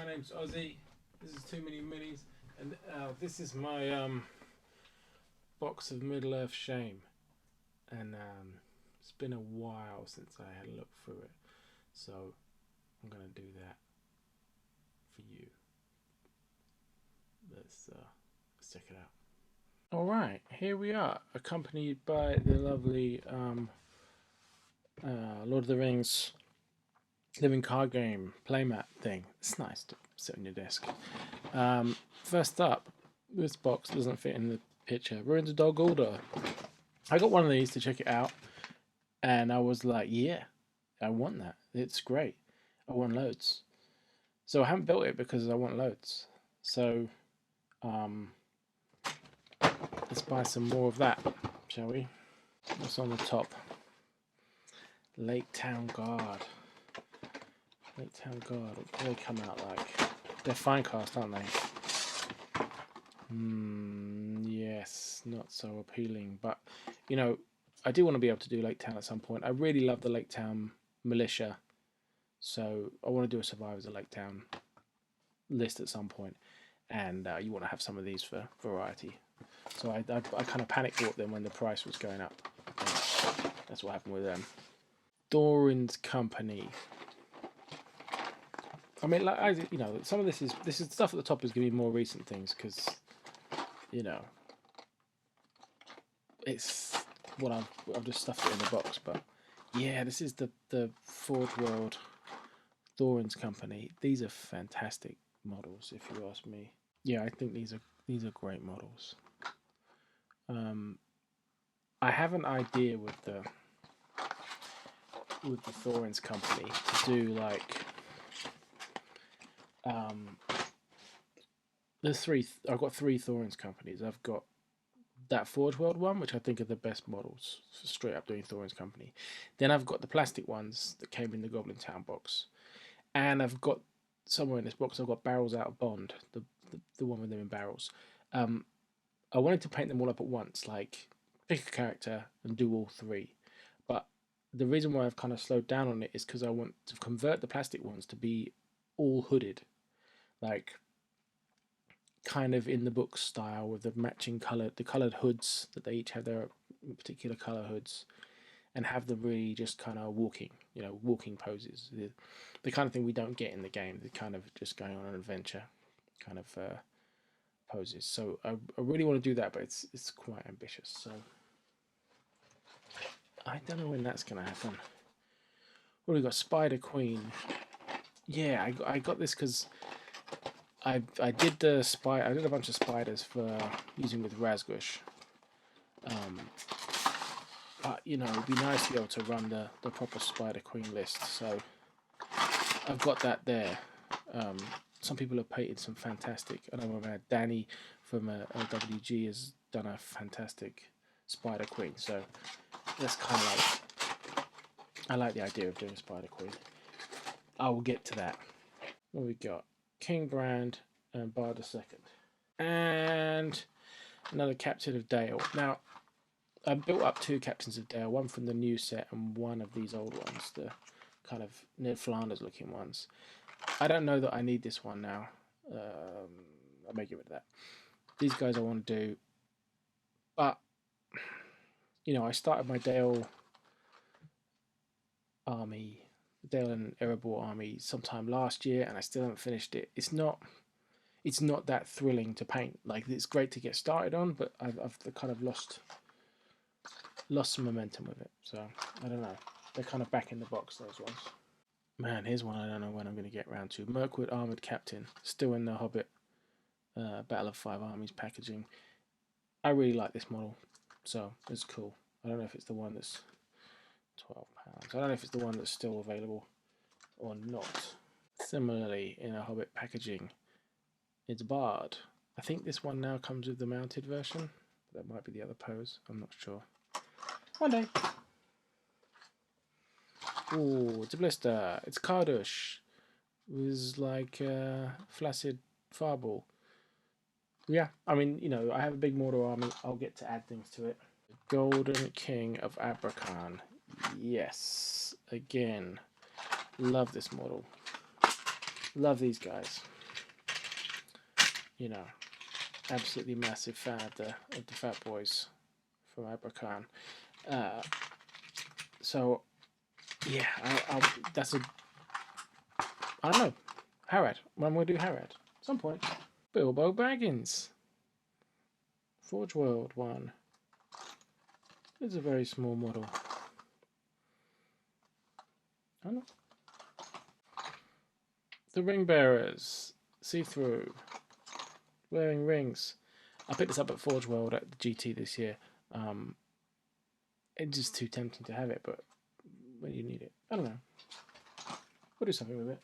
my name's Ossie. This is Too Many Minis, and this is my box of Middle-earth Shame. And it's been a while since I had a look through it, so I'm gonna do that for you. Let's check it out. All right, here we are, accompanied by the lovely Lord of the Rings living card game playmat thing. It's nice to sit on your desk. First up, this box doesn't fit in the picture. Ruins of Dol Guldur. I got one of these to check it out, and I was like, yeah, I want that. It's great. I want loads. So I haven't built it because I want loads. So let's buy some more of that, shall we? What's on the top? Lake Town Guard. Lake Town Guard. What do they come out like? They're Firecast, aren't they? Yes, not so appealing. But, you know, I do want to be able to do Lake Town at some point. I really love the Lake Town militia. So I want to do a Survivors of Lake Town list at some point. And you want to have some of these for variety. So I kind of panic bought them when the price was going up. That's what happened with them. Thorns Company. I mean, like, you know, some of this is stuff at the top is going to be more recent things because, you know, it's what I've just stuffed it in the box. But yeah, this is the Forge World Thorns Company. These are fantastic models, if you ask me. Yeah, I think these are great models. I have an idea with the Thorns Company to do like I've got three Thorns Companies. I've got that Forge World one, which I think are the best models, straight up doing Thorns Company. Then I've got the plastic ones that came in the Goblin Town box, and I've got somewhere in this box I've got Barrels Out of Bond, the one with them in barrels. I wanted to paint them all up at once, like pick a character and do all three. But the reason why I've kind of slowed down on it is because I want to convert the plastic ones to be all hooded, like kind of in the book style with the matching the coloured hoods that they each have their particular colour hoods, and have them really just kind of walking poses. The kind of thing we don't get in the game. The kind of just going on an adventure kind of poses. So I really want to do that, but it's quite ambitious. So I don't know when that's going to happen. What have we got? Spider Queen. Yeah, I got this because I did I did a bunch of spiders for using with Razgush. But you know, it'd be nice to be able to run the proper Spider Queen list. So I've got that there. Some people have painted some fantastic. I know my man Danny from LWG has done a fantastic Spider Queen. So that's kind of like, I like the idea of doing Spider Queen. I will get to that. What we got? King Brand and Bard II. And another Captain of Dale. Now, I built up two Captains of Dale, one from the new set and one of these old ones, the kind of Ned Flanders looking ones. I don't know that I need this one now. I may get rid of that. These guys I want to do. But, you know, I started my Dale army, Dale and Erebor army sometime last year, and I still haven't finished it. It's not that thrilling to paint. Like, it's great to get started on, but I've kind of lost some momentum with it. So I don't know. They're kind of back in the box, those ones. Man, here's one I don't know when I'm going to get around to. Mirkwood Armoured Captain, still in the Hobbit Battle of Five Armies packaging. I really like this model, so it's cool. I don't know if it's the one that's £12. I don't know if it's the one that's still available or not. Similarly, in a Hobbit packaging, it's Bard. I think this one now comes with the mounted version. That might be the other pose. I'm not sure. One day. Oh, it's a blister. It's Kardush. It was like flaccid fireball. Yeah, I mean, you know, I have a big mortar army. I'll get to add things to it. Golden King of Abrakan. Yes. Again. Love this model. Love these guys. you know, absolutely massive fan of the Fat Boys from Abercorn. So yeah, that's a, I don't know, Harad. When we'll do Harad at some point. Bilbo Baggins, Forge World 1. It's a very small model. I don't know. The Ring Bearers, see-through, wearing rings. I picked this up at Forge World at the GT this year. It's just too tempting to have it, but when you need it, I don't know. We'll do something with it.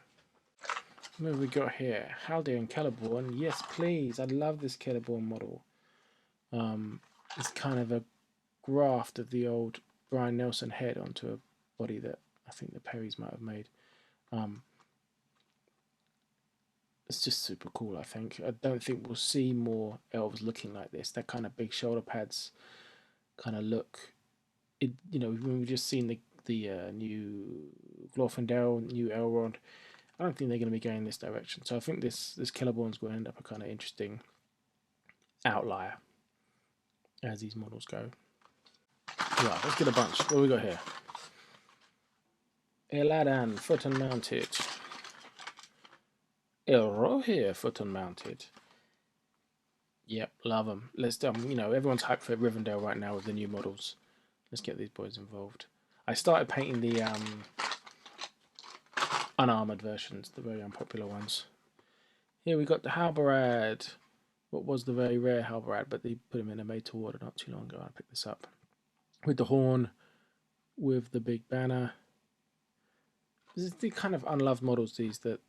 What have we got here? Haldir and Celeborn. Yes, please. I love this Celeborn model. It's kind of a graft of the old Brian Nelson head onto a body that I think the Perrys might have made. It's just super cool, I think. I don't think we'll see more elves looking like this. That kind of big shoulder pads kind of look. It, you know, when we've just seen the new Glorfindel, new Elrond, I don't think they're going to be going in this direction. So I think this Celeborn's going to end up a kind of interesting outlier as these models go. Right, let's get a bunch. What have we got here? Eladan, foot and mounted. Elrohir, foot and mounted. Yep, love them. Let's you know, everyone's hyped for Rivendell right now with the new models. Let's get these boys involved. I started painting the unarmored versions, the very unpopular ones. Here we got the Halberad. What was the very rare Halberad, but they put him in a made to order not too long ago. I picked this up with the horn, with the big banner. This is the kind of unloved models. These that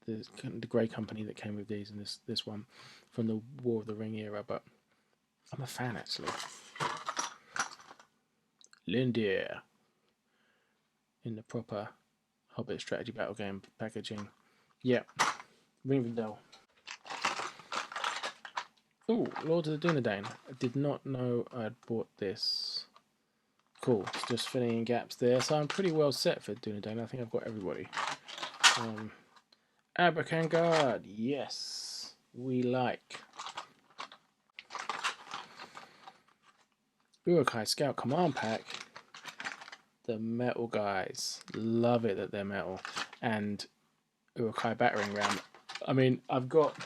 the Grey Company that came with these, and this one from the War of the Ring era. But I'm a fan actually. Lindir in the proper Hobbit strategy battle game packaging. Yep, Rivendell. Ooh, Lord of the Dunedain. I did not know I'd bought this. Cool, it's just filling in gaps there. So I'm pretty well set for Dunedain. I think I've got everybody. Abercangard, yes, we like. Eurocry Scout Command Pack. The metal guys. Love it that they're metal. And Eurocry Battering Ram. I mean, I've got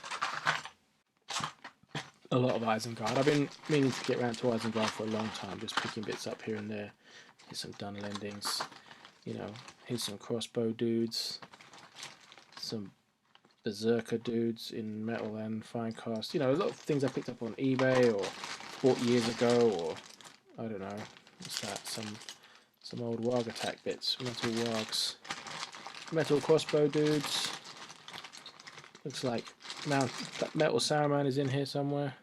a lot of Eisengard. I've been meaning to get around to Eisengard for a long time, just picking bits up here and there. Here's some Dunlendings. You know, here's some crossbow dudes. Some Berserker dudes in metal and Firecast. You know, a lot of things I picked up on eBay or bought years ago, or I don't know. What's that? Some old Warg attack bits. Metal Wargs. Metal crossbow dudes. Looks like Metal Saruman is in here somewhere.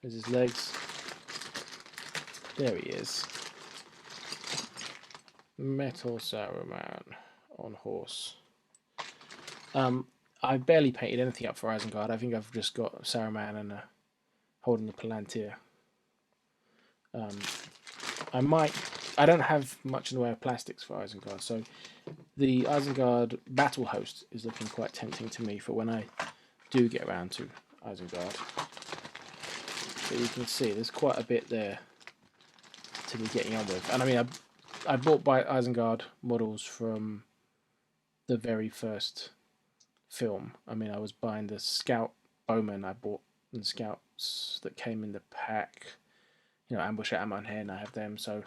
There's his legs. There he is. Metal Saruman on horse. I barely painted anything up for Isengard. I think I've just got Saruman and holding the Palantir. I don't have much in the way of plastics for Isengard, so the Isengard battle host is looking quite tempting to me for when I do get around to Isengard. But you can see there's quite a bit there to be getting on with. And I mean, I bought by Isengard models from the very first film. I mean, I was buying the Scout Bowman I bought, and the Scouts that came in the pack. You know, Ambush at Amon here, and I have them. So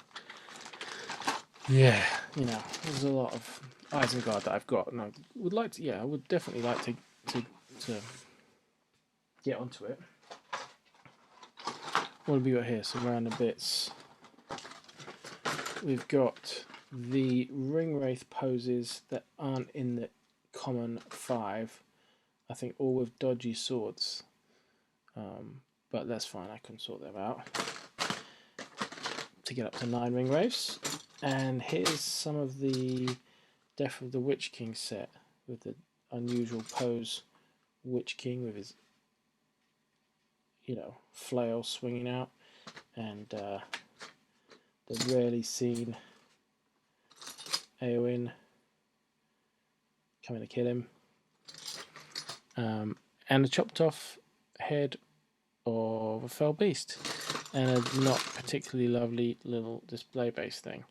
yeah, you know, there's a lot of Isengard that I've got, and I would like to. Yeah, I would definitely like to get onto it. What have we got here? Some random bits. We've got the Ringwraith poses that aren't in the common 5. I think all with dodgy swords. But that's fine, I can sort them out. To get up to 9 Ringwraiths. And here's some of the Death of the Witch King set with the unusual pose Witch King with his, you know, flail swinging out, and the rarely seen Eowyn coming to kill him, and a chopped off head of a fell beast and a not particularly lovely little display base thing.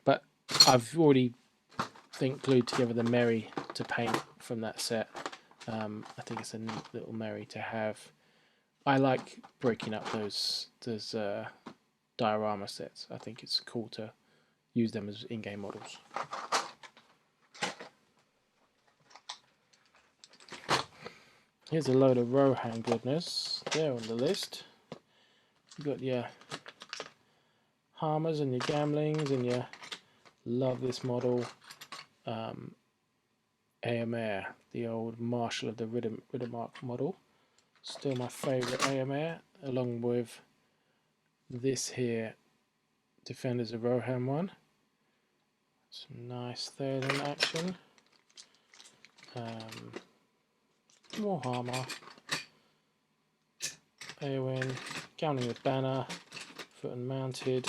But I've already glued together the Merry to paint from that set. I think it's a neat little Merry to have. I like breaking up those diorama sets. I think it's cool to use them as in-game models. Here's a load of Rohan goodness. They're on the list. You've got your Harmers and your Gamlings, and you love this model, Agmar, the old Marshal of the Riddermark model. Still my favourite Agmar, along with this here Defenders of Rohan one. Some nice Theoden action. Warhammer, Eowyn, Gamling with Banner, foot and mounted,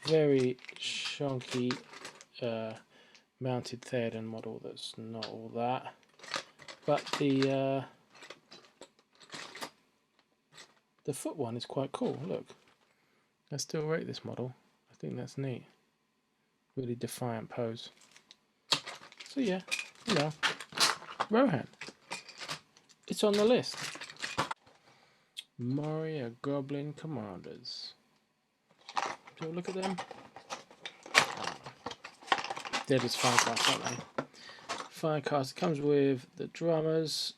very shonky mounted Theoden model that's not all that, but the foot one is quite cool. Look, I still rate this model. I think that's neat. Really defiant pose. So yeah, you know, Rohan. It's on the list. Moria Goblin Commanders. Do you look at them? They're just Firecast, aren't they? Firecast comes with the drummers,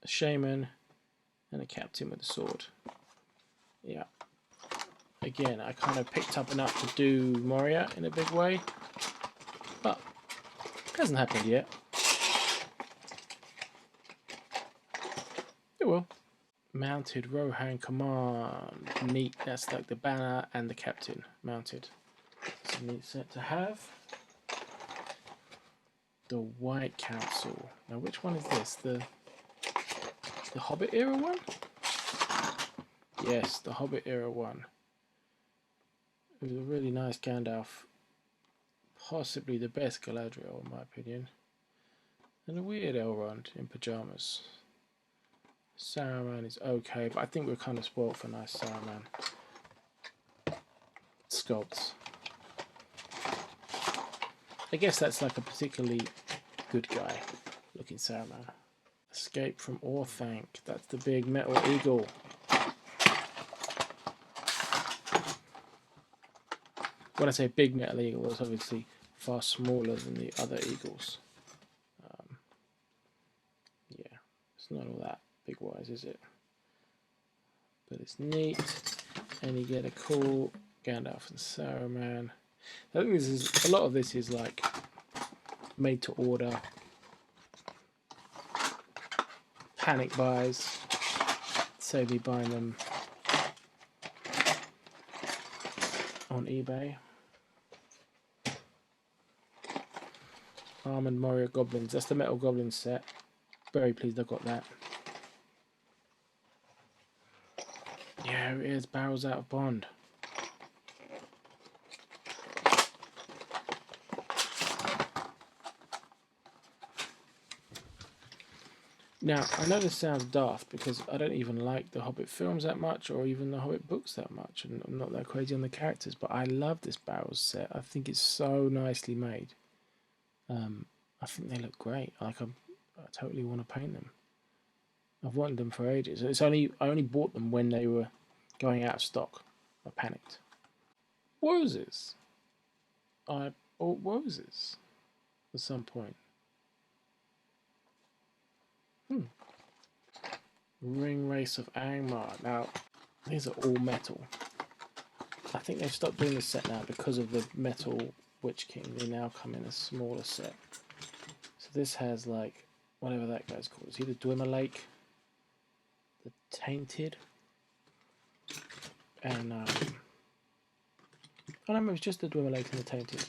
a shaman, and a captain with a sword. Yeah. Again, I kind of picked up enough to do Moria in a big way, but it hasn't happened yet. It will. Mounted Rohan Command. Neat. That's like the banner and the captain mounted. It's a neat set to have. The White Council. Now, which one is this? The Hobbit era one? Yes, the Hobbit era one. It was a really nice Gandalf. Possibly the best Galadriel, in my opinion. And a weird Elrond in pyjamas. Saruman is okay, but I think we're kind of spoilt for nice Saruman. Sculpts. I guess that's like a particularly good guy looking Saruman. Escape from Orthanc. That's the big metal eagle. When I say big metal eagle, it's obviously far smaller than the other eagles. Yeah, it's not all that big wise, is it? But it's neat, and you get a cool Gandalf and Saruman. I think this is a lot of this is like made to order, panic buys. Save me buying them on eBay. Armored Moria Goblins. That's the Metal Goblins set. Very pleased I got that. Yeah, it is. Barrels out of Bond. Now, I know this sounds daft because I don't even like the Hobbit films that much or even the Hobbit books that much, and I'm not that crazy on the characters, but I love this Barrels set. I think it's so nicely made. I think they look great. I totally want to paint them. I've wanted them for ages. I only bought them when they were going out of stock. I panicked. Roses. I bought roses at some point. Ring Race of Agmar. Now, these are all metal. I think they've stopped doing this set now because of the metal Witch King. They now come in a smaller set. So this has like, whatever that guy's called. Is he the Dwemer Lake? The Tainted? And, oh no, it's just the Dwemer Lake and the Tainted.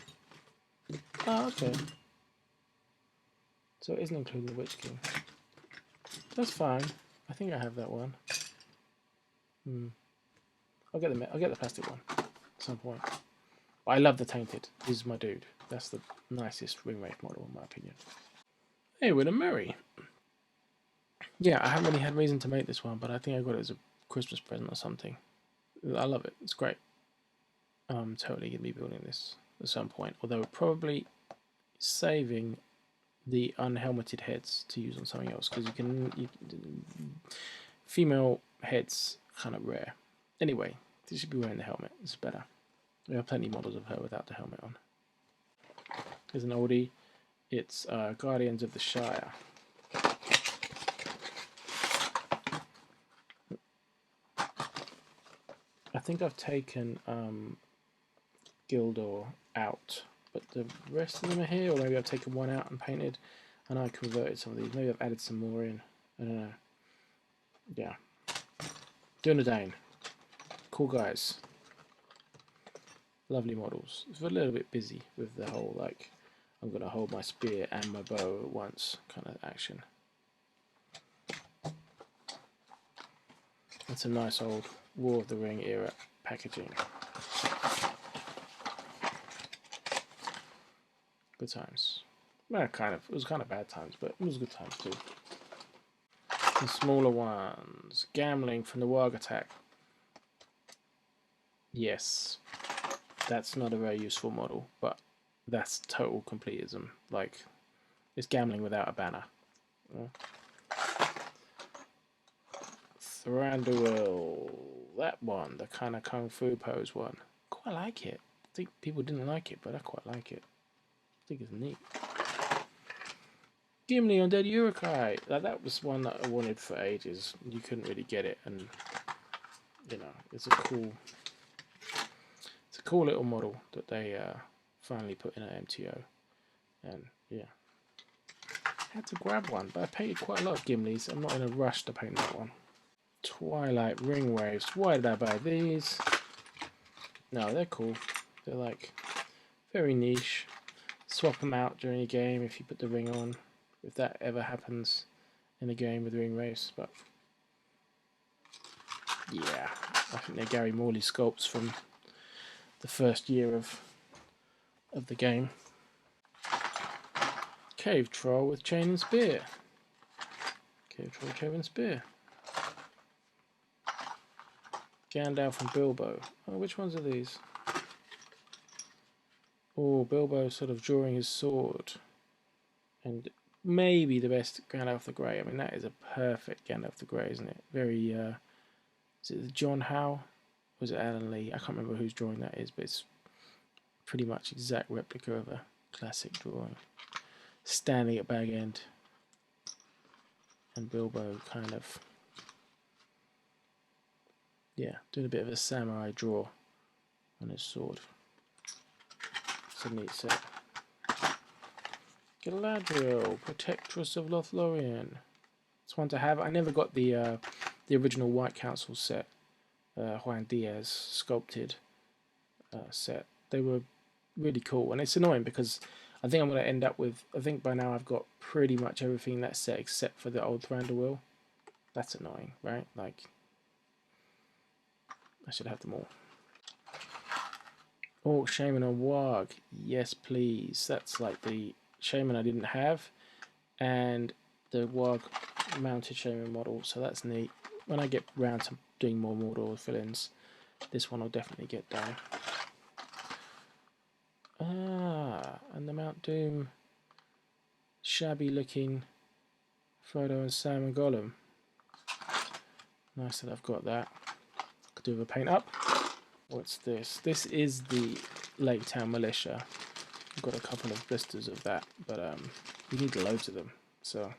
Oh, okay. So it isn't including the Witch King. That's fine. I think I have that one. I'll get the plastic one at some point. But I love the Tainted. This is my dude. That's the nicest Ring Wraith model in my opinion. Hey, with a Merry. Yeah, I haven't really had reason to make this one, but I think I got it as a Christmas present or something. I love it. It's great. I'm totally going to be building this at some point, although probably saving the unhelmeted heads to use on something else, because female heads kind of rare. Anyway, she should be wearing the helmet. It's better. We have plenty of models of her without the helmet on. Here's an oldie. It's Guardians of the Shire. I think I've taken Gildor out, but the rest of them are here, or maybe I've taken one out and painted, and I converted some of these. Maybe I've added some more in. I don't know. Yeah. Dunedain. Cool guys. Lovely models. It's a little bit busy with the whole, like, I'm going to hold my spear and my bow at once kind of action. That's a nice old War of the Ring era packaging. Good times. Well, it was kind of bad times, but it was good times too. The smaller ones. Gambling from the Warg attack. Yes. That's not a very useful model, but that's total completism. Like, it's gambling without a banner. Thranduil. That one, the kind of Kung Fu pose one. Quite like it. I think people didn't like it, but I quite like it. I think it's neat. Gimli Undead Eurocry. That was one that I wanted for ages. You couldn't really get it, and you know, it's a cool little model that they finally put in an MTO. And yeah, I had to grab one, but I painted quite a lot of Gimlis. I'm not in a rush to paint that one. Twilight Ring Waves. Why did I buy these? No, they're cool. They're like very niche. Swap them out during a game if you put the ring on, if that ever happens in a game with ring waves. But yeah, I think they're Gary Morley sculpts from the first year of the game. Cave Troll with Chain and Spear. Cave Troll, Chain and Spear. Gandalf and Bilbo. Oh, which ones are these? Oh, Bilbo sort of drawing his sword. And maybe the best Gandalf the Grey. I mean, that is a perfect Gandalf the Grey, isn't it? Very, is it John Howe? Or was it Alan Lee? I can't remember whose drawing that is, but it's pretty much exact replica of a classic drawing. Standing at Bag End. And Bilbo kind of, yeah, doing a bit of a samurai draw on his sword. It's a neat set. Galadriel, Protectress of Lothlorien. It's one to have. I never got the original White Council set, Juan Diaz sculpted set. They were really cool, and it's annoying because I think I'm going to end up with, I think by now I've got pretty much everything in that set except for the old Thranduil. That's annoying, right? Like, I should have them all. Oh, Shaman on Warg. Yes, please. That's like the Shaman I didn't have, and the Warg mounted Shaman model, so that's neat. When I get round to doing more model fill-ins, this one will definitely get done. Ah, and the Mount Doom shabby looking Frodo and Sam and Gollum. Nice that I've got that. Could do with a paint up. What's this? This is the Lake Town Militia. I've got a couple of blisters of that, but you need loads of them. So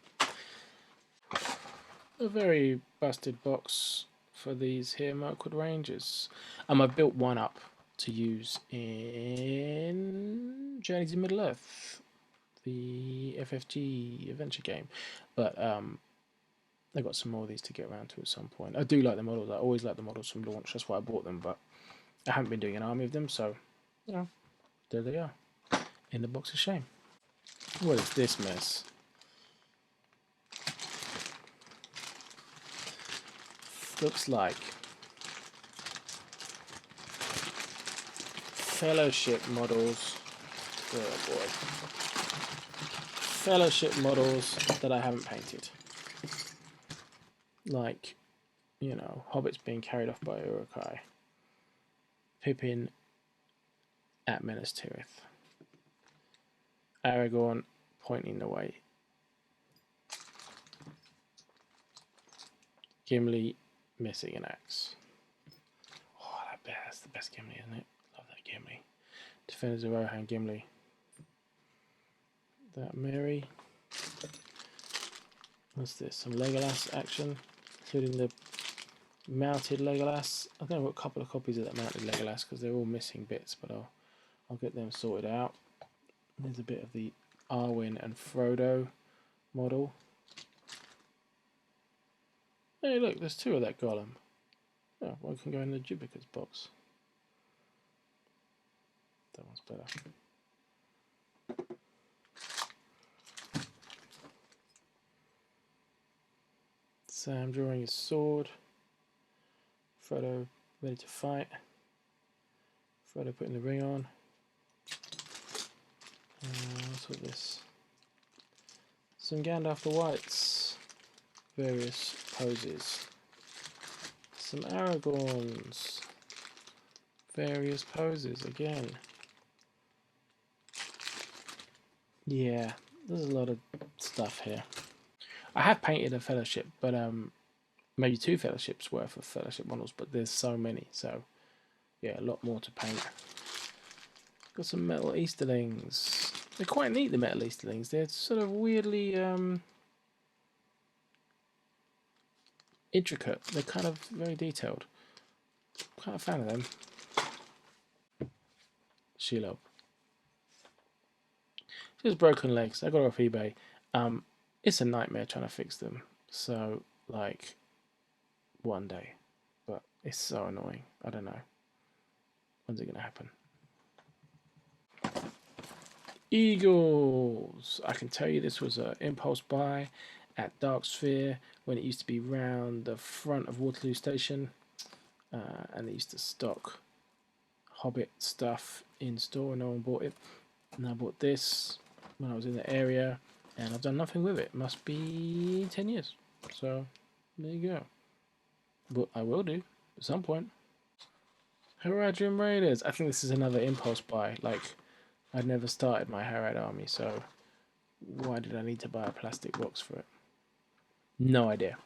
a very busted box for these here Mirkwood Rangers. I've built one up to use in Journey to Middle-earth, the FFG adventure game, but I've got some more of these to get around to at some point. I do like the models. I always like the models from launch. That's why I bought them, but I haven't been doing an army of them, so you know, there they are in the box of shame. What is this mess? Looks like Fellowship models. Oh boy. Fellowship models that I haven't painted. like, you know, hobbits being carried off by Eurocry, Pippin at Minas Tirith, Aragorn pointing the way, Gimli missing an axe. Oh, that's the best Gimli, isn't it? Love that Gimli. Defenders of Rohan, Gimli. That Mary. What's this? Some Legolas action, including the mounted Legolas. I think I've got a couple of copies of that mounted Legolas because they're all missing bits, but I'll get them sorted out. There's a bit of the Arwen and Frodo model. Hey, look, there's two of that Gollum. Oh, one can go in the duplicates box. That one's better. Sam drawing his sword. Frodo ready to fight. Frodo putting the ring on. What's with this? Some Gandalf the Whites. Various poses. Some Aragorns. Various poses again. Yeah, there's a lot of stuff here. I have painted a Fellowship, but maybe 2 Fellowships worth of Fellowship models, but there's so many, so yeah, a lot more to paint. Got some metal Easterlings. They're quite neat, the metal Easterlings. They're sort of weirdly intricate. They're kind of very detailed. Quite a fan of them. Shelob. Just broken legs. I got it off eBay. It's a nightmare trying to fix them. So, like, one day. But it's so annoying. I don't know. When's it going to happen? Eagles! I can tell you this was an impulse buy at Dark Sphere when it used to be round the front of Waterloo Station. And they used to stock Hobbit stuff in store and no one bought it. And I bought this when I was in the area. And I've done nothing with it. Must be 10 years. So, there you go. But I will do at some point. Haradrim Raiders. I think this is another impulse buy. Like, I'd never started my Harad army, so why did I need to buy a plastic box for it? No idea.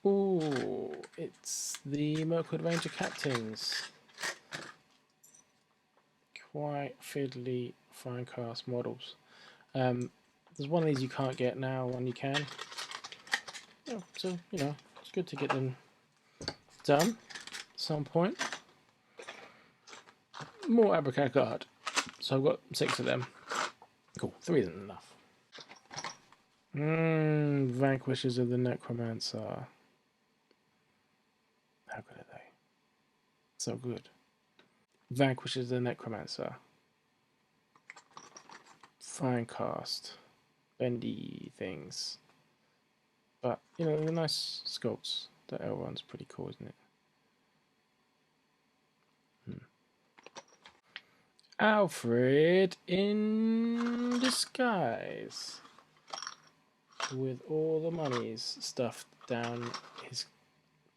Ooh, it's the Mirkwood Ranger Captains. Quite fiddly Firecast models. There's one of these you can't get now, one you can. Yeah, so, you know, it's good to get them done at some point. More Abracadabra. So I've got 6 of them. Cool, 3 isn't enough. Vanquishers of the Necromancer. How good are they? So good. Vanquishers of the Necromancer. Firecast. Bendy things. But, you know, they're nice sculpts. The L one's pretty cool, isn't it? Alfred in disguise. With all the monies stuffed down his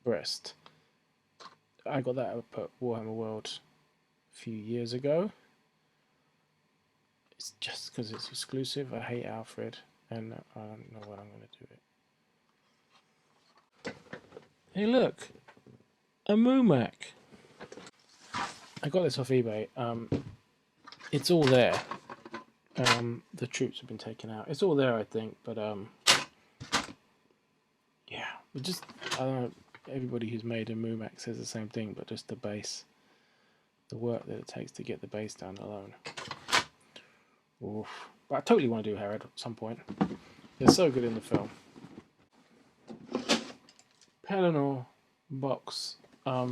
breast. I got that at Warhammer World a few years ago. It's just because it's exclusive. I hate Alfred, and I don't know when I'm going to do it. Hey, look, a Moo Mac. I got this off eBay. It's all there. The troops have been taken out. It's all there, I think, but yeah, but just I don't know. Everybody who's made a Moo Mac says the same thing, but just the base, the work that it takes to get the base done alone. Oof. But I totally want to do Herod at some point. They're so good in the film. Pelennor box. I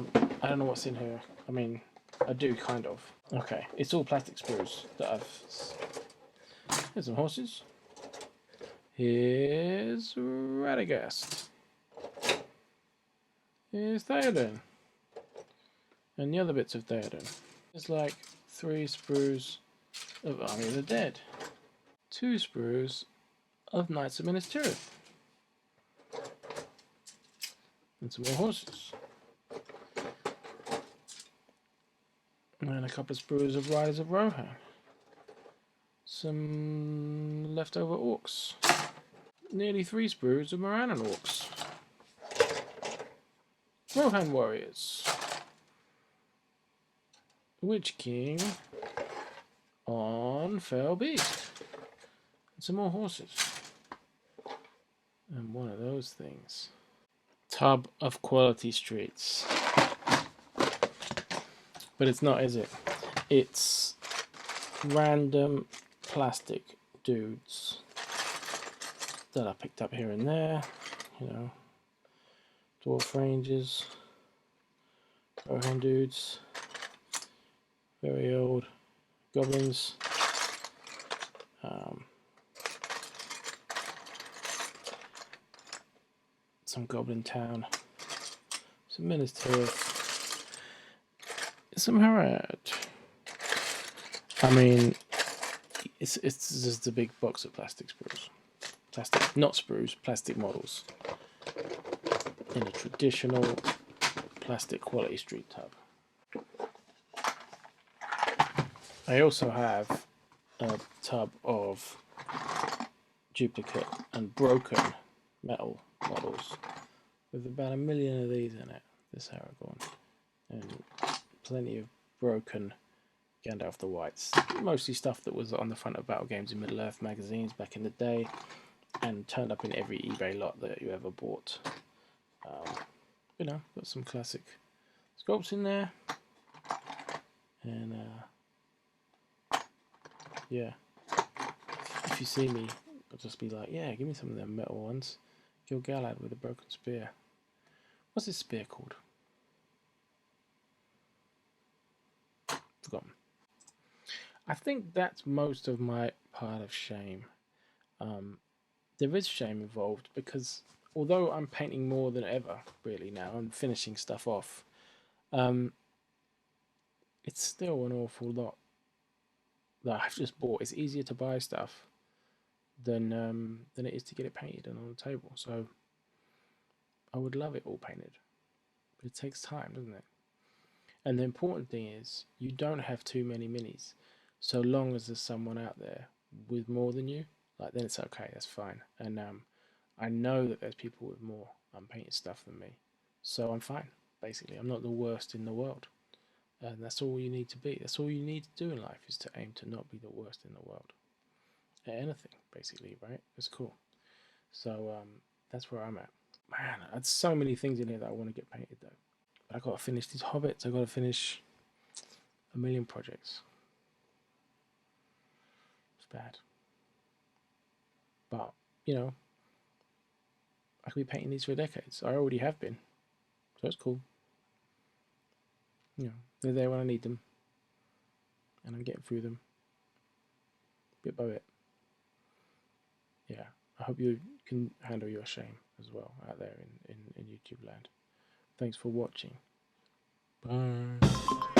don't know what's in here. I mean, I do kind of. Okay, it's all plastic sprues that I've. Here's some horses. Here's Radagast. Here's Theoden. And the other bits of Theoden. There's like 3 sprues of Army of the Dead. 2 sprues of Knights of Minas Tirith. And some more horses. And a couple of sprues of Riders of Rohan. Some leftover orcs. Nearly 3 sprues of Morannon orcs. Rohan warriors. Witch King on Fell Beast. And some more horses. And one of those things. Tub of quality streets. But it's not, is it? It's random plastic dudes that I picked up here and there. You know, dwarf rangers, Rohan dudes, very old goblins. Some Goblin Town, some Minas Tirith, some Harad. I mean, it's just a big box of plastic sprues. Plastic, not sprues, plastic models. In a traditional plastic quality street tub. I also have a tub of duplicate and broken metal models with about 1 million of these in it, this Aragorn, and plenty of broken Gandalf the Whites, mostly stuff that was on the front of Battle Games in Middle-earth magazines back in the day and turned up in every eBay lot that you ever bought. You know, got some classic Sculpts in there, and yeah, if you see me, I'll just be like, yeah, give me some of them metal ones. Kill Galad with a broken spear. What's this spear called? Forgotten. I think that's most of my part of shame. There is shame involved because although I'm painting more than ever, really now, I'm finishing stuff off. It's still an awful lot that I've just bought. It's easier to buy stuff than it is to get it painted and on the table. So I would love it all painted, but it takes time, doesn't it? And the important thing is you don't have too many minis, so long as there's someone out there with more than you. Like then it's okay, that's fine. And I know that there's people with more unpainted stuff than me, so I'm fine. Basically, I'm not the worst in the world, and that's all you need to be. That's all you need to do in life is to aim to not be the worst in the world. Anything, basically, right? It's cool. So that's where I'm at. Man, I had so many things in here that I want to get painted though. But I got to finish these hobbits. I got to finish 1 million projects. It's bad, but you know, I could be painting these for decades. I already have been, so it's cool. You know, they're there when I need them, and I'm getting through them bit by bit. Yeah, I hope you can handle your shame as well out there in YouTube land. Thanks for watching. Bye.